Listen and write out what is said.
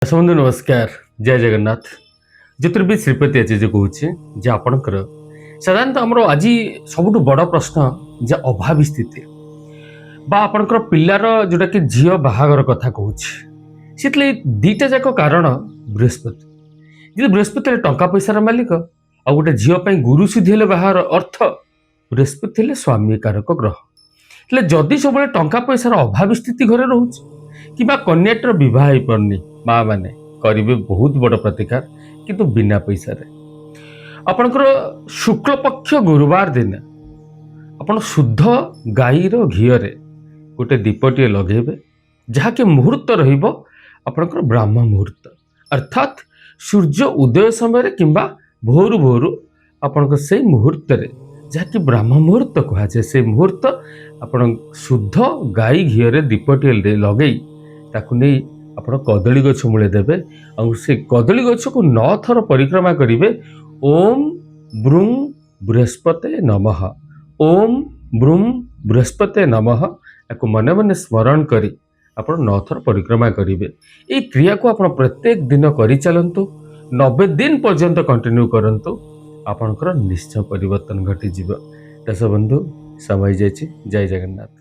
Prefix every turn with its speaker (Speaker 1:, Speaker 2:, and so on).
Speaker 1: बंधु नमस्कार। जय जगन्नाथ। ज्योतिर्विद श्रीपति आचार्य कहूँ जे आपणकर साधारणतः आमर आज सब बड़ प्रश्न जे अभावी स्थिति बा आपणकर पिलार जोटा कि झील बाहागर कथा कहूँ से दीटा जाक कारण बृहस्पति बृहस्पति टंका पैसार मालिक आ गोटे झील गुरु सिद्धि हेले बाहर अर्थ बृहस्पति हेले स्वामी कारक ग्रह जदि सब टंका पैसार अभावी स्थिति घरे रोचे कि कन्याटर विवाह हो पारनी माँ मैंने करेंगे बहुत बड़ प्रतिकार किंतु बिना पैसा रे आपणकर शुक्ल पक्ष गुरुवार दिन आपण शुद्ध गाईर घीरे गोटे दीपटे लगेबे जहाँकि मुहूर्त रपणकर ब्राह्म मुहूर्त अर्थात सूर्य उदय समय किंबा भोरु भोरु आपणकर से मुहूर्त जहाँकि ब्राह्म मुहूर्त कहुए से मुहूर्त आपण शुद्ध गाई घीरे दीपटे लगे ताकू नहीं आपण कदली गछ मूले देवे और से कदली गछ को 9 थर परिक्रमा करेंगे। ओम ब्रूं बृहस्पते नमः, ओम ब्रूं बृहस्पते नमः या मन मन स्मरण करी आपण 9 थर परिक्रमा करेंगे। ये क्रिया को आप प्रत्येक दिन कर चलतु 90 दिन पर्यंत कंटिन्यू करंतु आपणकर निश्चय परिवर्तन घटी जीव। दश बंधु समय जाइए। जय जगन्नाथ।